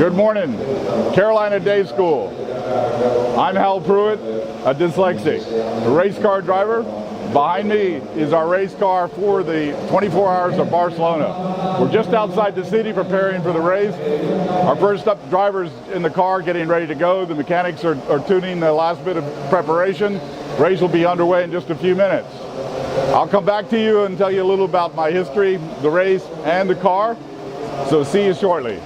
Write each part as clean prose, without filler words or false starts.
Good morning, Carolina Day School. I'm Prewitt, a dyslexic, a race car driver. Behind me is our race car for the 24 Hours of Barcelona. We're just outside the city preparing for the race. Our first up driver's in the car getting ready to go. The mechanics are tuning the last bit of preparation. Race will be underway in just a few minutes. I'll come back to you and tell you a little about my history, the race, and the car. So see you shortly.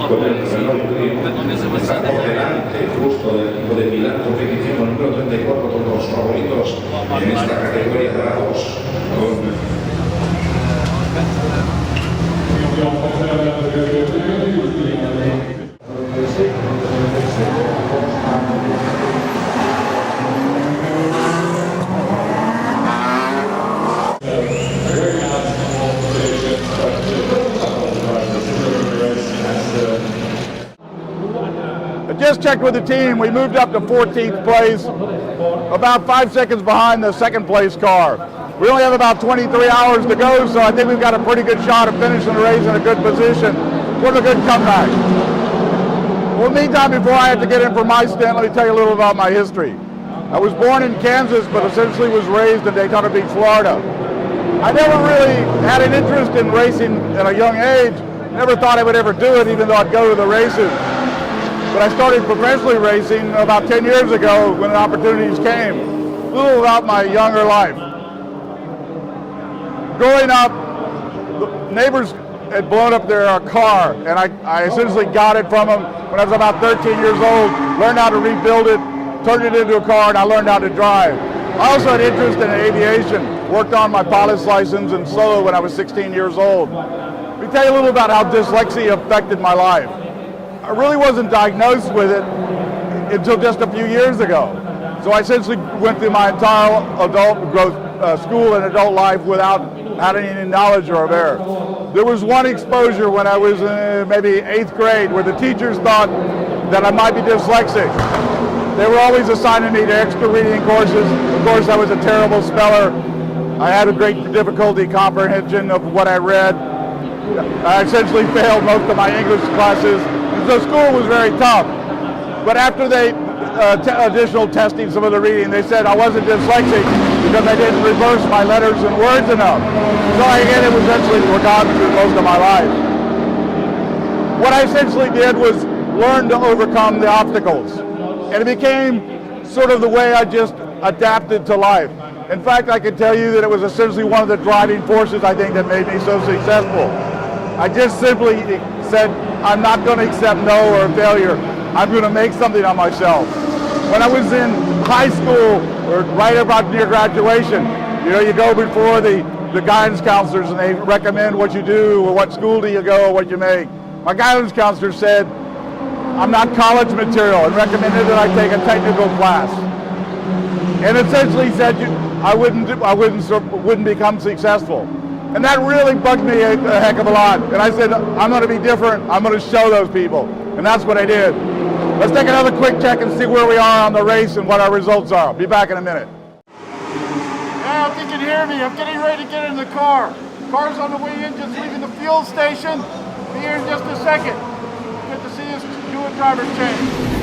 Con el Renault está por delante justo del equipo de Milán, competición número 34 con los favoritos en esta categoría de bravos. Just checked with the team. We moved up to 14th place, about 5 seconds behind the second place car. We only have about 23 hours to go, so I think we've got a pretty good shot of finishing the race in a good position with a good comeback. Well, meantime, before I have to get in for my stint, let me tell you a little about my history. I was born in Kansas, but essentially was raised in Daytona Beach, Florida. I never really had an interest in racing at a young age. Never thought I would ever do it, even though I'd go to the races. But I started professionally racing about 10 years ago when the opportunities came. A little about my younger life. Growing up, the neighbors had blown up their car, and I essentially got it from them when I was about 13 years old, learned how to rebuild it, turned it into a car, and I learned how to drive. I also had interest in aviation, worked on my pilot's license and solo when I was 16 years old. Let me tell you a little about how dyslexia affected my life. I really wasn't diagnosed with it until just a few years ago. So I essentially went through my entire adult growth, school and adult life without having any knowledge or aware. There was one exposure when I was in maybe 8th grade where the teachers thought that I might be dyslexic. They were always assigning me to extra reading courses. Of course, I was a terrible speller. I had a great difficulty comprehension of what I read. I essentially failed most of my English classes. So school was very tough, but after they additional testing some of the reading, they said I wasn't dyslexic because I didn't reverse my letters and words enough. So again, it was essentially forgotten through most of my life. What I essentially did was learn to overcome the obstacles, and it became sort of the way I just adapted to life. In fact, I can tell you that it was essentially one of the driving forces I think that made me so successful. I just simply said, I'm not going to accept no or failure. I'm going to make something of myself. When I was in high school, or right about near graduation, you go before the guidance counselors and they recommend what you do or what school do you go or what you make. My guidance counselor said, I'm not college material, and recommended that I take a technical class. And essentially said I wouldn't become successful. And that really bugged me a heck of a lot. And I said, I'm going to be different. I'm going to show those people. And that's what I did. Let's take another quick check and see where we are on the race and what our results are. I'll be back in a minute. Yeah, if you can hear me, I'm getting ready to get in the car. Car's on the way in, just leaving the fuel station. Be here in just a second. Good to see us do a driver's change.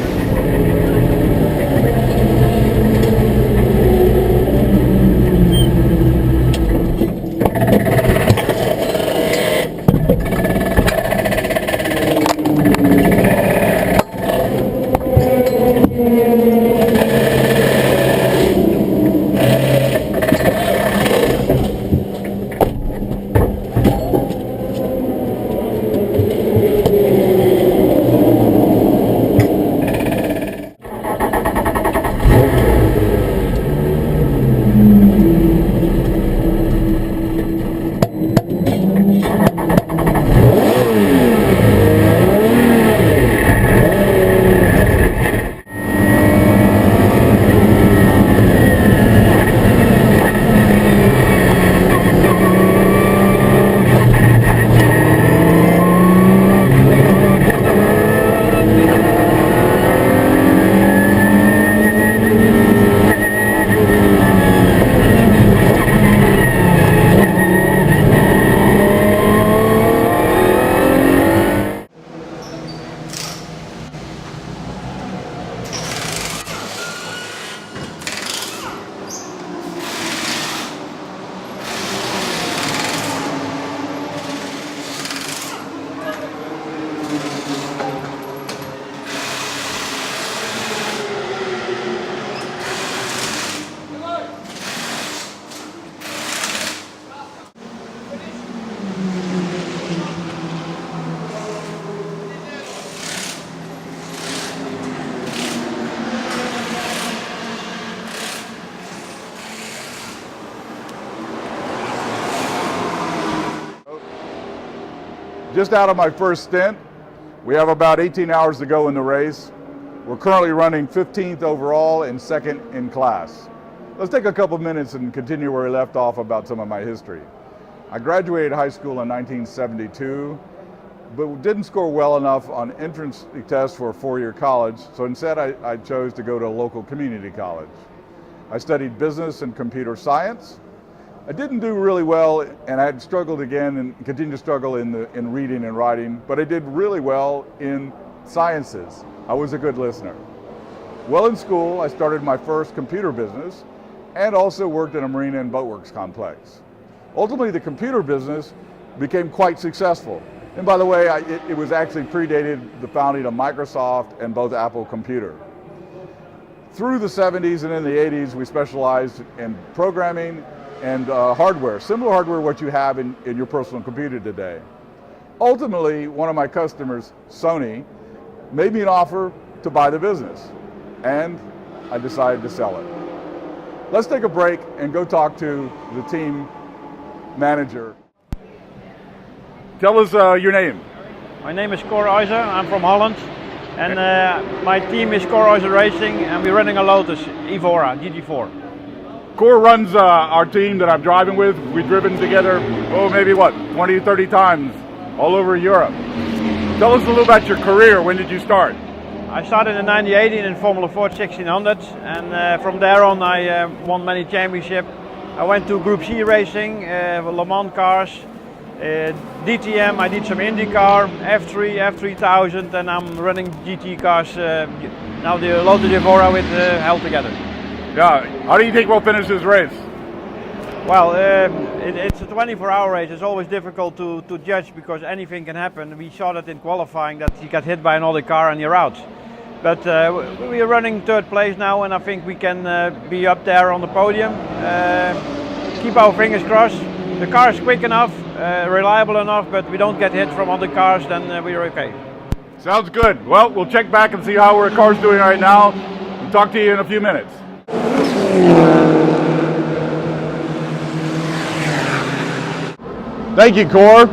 Just out of my first stint, we have about 18 hours to go in the race. We're currently running 15th overall and second in class. Let's take a couple minutes and continue where we left off about some of my history. I graduated high school in 1972, but didn't score well enough on entrance tests for a four-year college, so instead I chose to go to a local community college. I studied business and computer science. I didn't do really well, and I had struggled again and continued to struggle in reading and writing, but I did really well in sciences. I was a good listener. Well, in school, I started my first computer business and also worked in a marina and boatworks complex. Ultimately, the computer business became quite successful. And by the way, it was actually predated the founding of Microsoft and both Apple Computer. Through the 70s and in the 80s, we specialized in programming and hardware, similar hardware what you have in your personal computer today. Ultimately, one of my customers, Sony, made me an offer to buy the business, and I decided to sell it. Let's take a break and go talk to the team manager. Tell us your name. My name is Cor Euser, I'm from Holland, and my team is Cor Euser Racing, and we're running a Lotus Evora GT4. Cor runs our team that I'm driving with. We've driven together, maybe 20, 30 times all over Europe. Tell us a little about your career. When did you start? I started in 1980 in Formula Ford 1600, and from there on I won many championships. I went to Group C racing, Le Mans cars, DTM, I did some IndyCar, F3, F3000, and I'm running GT cars, now the Lotus Evora with held together. Yeah, how do you think we'll finish this race? Well, it's a 24-hour race. It's always difficult to judge because anything can happen. We saw that in qualifying that you got hit by another car and you're out. But we are running third place now, and I think we can be up there on the podium. Keep our fingers crossed. The car is quick enough, reliable enough, but we don't get hit from other cars, then we're okay. Sounds good. Well, we'll check back and see how our car's doing right now. We'll talk to you in a few minutes. Thank you, Cor.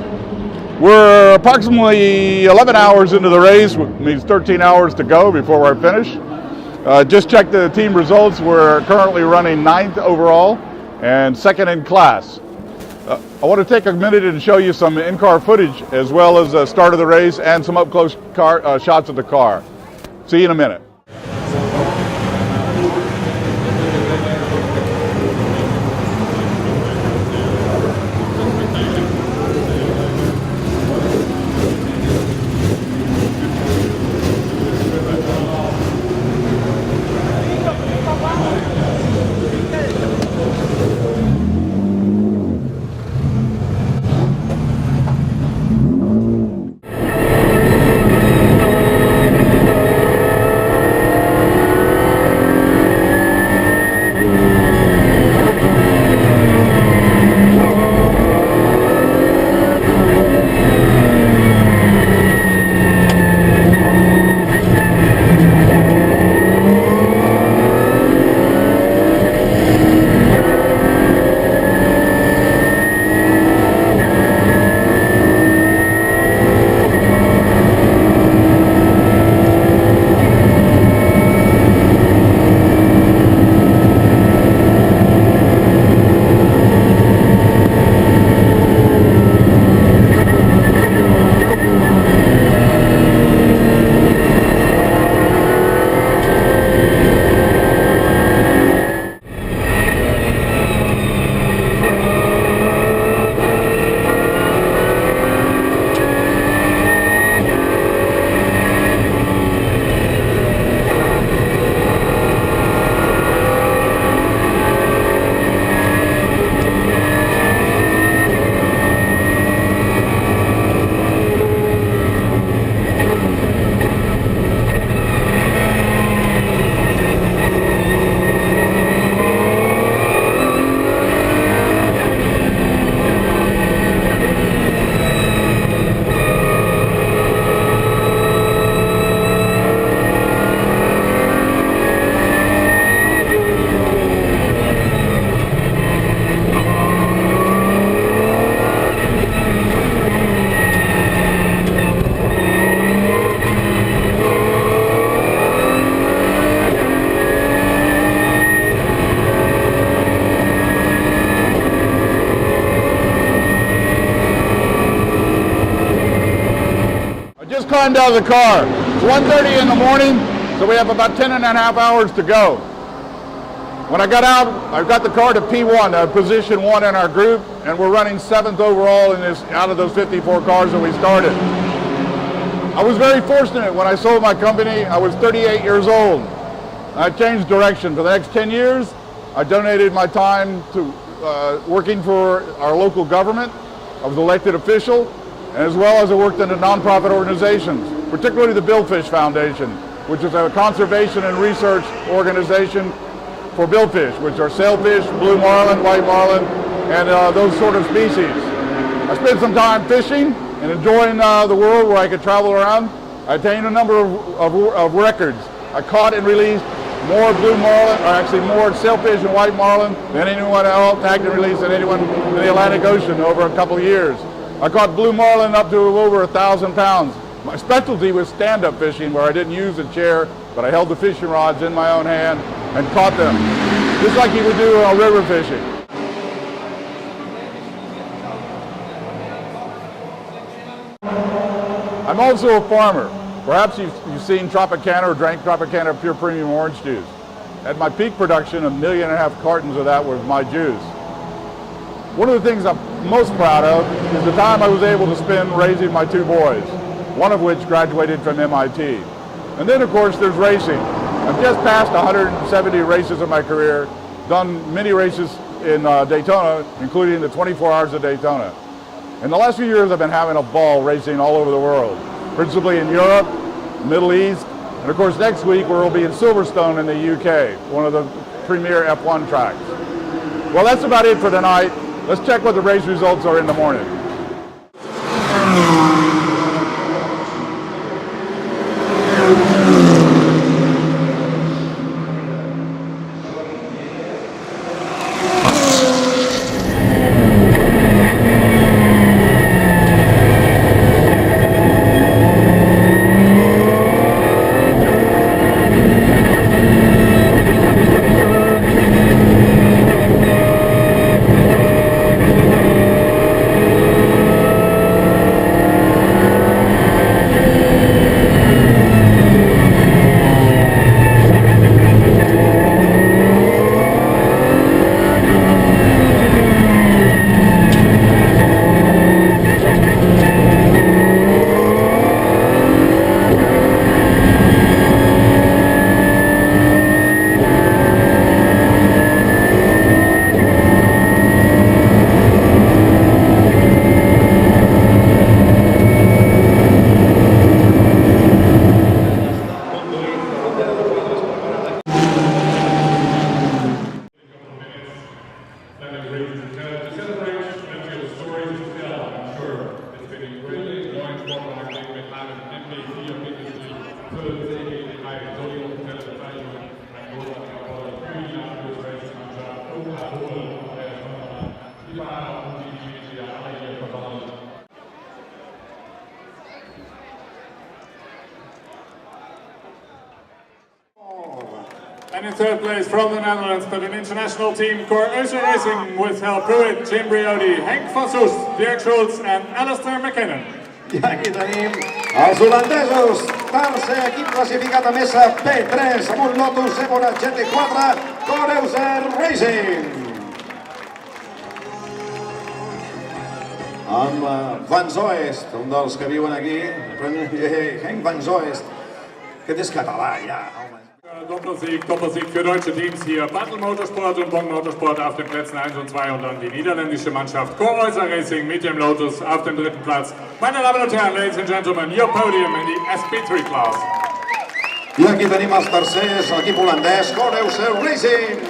We're approximately 11 hours into the race, which means 13 hours to go before we're finished. Just checked the team results. We're currently running 9th overall and second in class. I want to take a minute and show you some in-car footage as well as the start of the race and some up-close shots of the car. See you in a minute. climbed out of the car. It's 1:30 in the morning, so we have about 10.5 hours to go. When I got out, I got the car to P1, position 1 in our group, and we're running 7th overall in this out of those 54 cars that we started. I was very fortunate when I sold my company. I was 38 years old. I changed direction. For the next 10 years, I donated my time to working for our local government. I was elected official, and as well as I worked in the nonprofit organizations, particularly the Billfish Foundation, which is a conservation and research organization for billfish, which are sailfish, blue marlin, white marlin, and those sort of species. I spent some time fishing and enjoying the world where I could travel around. I attained a number of records. I caught and released more blue marlin, or actually more sailfish and white marlin than anyone else, tagged and released than anyone in the Atlantic Ocean over a couple of years. I caught blue marlin up to over 1,000 pounds. My specialty was stand-up fishing, where I didn't use a chair, but I held the fishing rods in my own hand and caught them, just like you would do river fishing. I'm also a farmer. Perhaps you've seen Tropicana or drank Tropicana Pure Premium Orange Juice. At my peak production, 1.5 million cartons of that was my juice. One of the things I'm most proud of is the time I was able to spend raising my 2 boys, one of which graduated from MIT. And then, of course, there's racing. I've just passed 170 races in my career, done many races in Daytona, including the 24 Hours of Daytona. In the last few years, I've been having a ball racing all over the world, principally in Europe, Middle East, and of course next week we'll be in Silverstone in the UK, one of the premier F1 tracks. Well, that's about it for tonight. Let's check what the race results are in the morning. And in third place from the Netherlands, but an international team, Euser Racing with Prewitt, Briody, Henk van Zoest, Dirk, Schulz and Alistair MacKinnon. I aquí tenim els holandesos, tercer equip classificat a mesa P3 amb un Lotus Evora GT4 Euser Racing. Amb Van Zoest, un dels que viuen aquí, Henk van Zoest, que és català ja. Doppelsieg für deutsche Teams hier. Battle Motorsport und Bong Motorsport auf den Plätzen 1 und 2 und dann die niederländische Mannschaft Euser Racing mit dem Lotus auf dem 3. Platz. Meine Damen und Herren, ladies and gentlemen, your podium in the SP3 class. I aquí tenim els tercers, l'equip holandès, Euser Racing.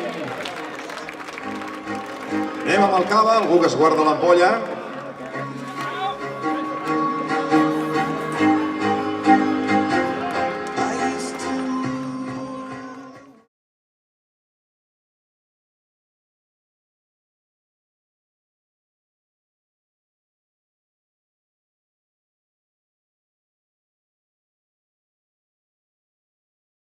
Anem amb el cava, algú que es guarda l'ampolla.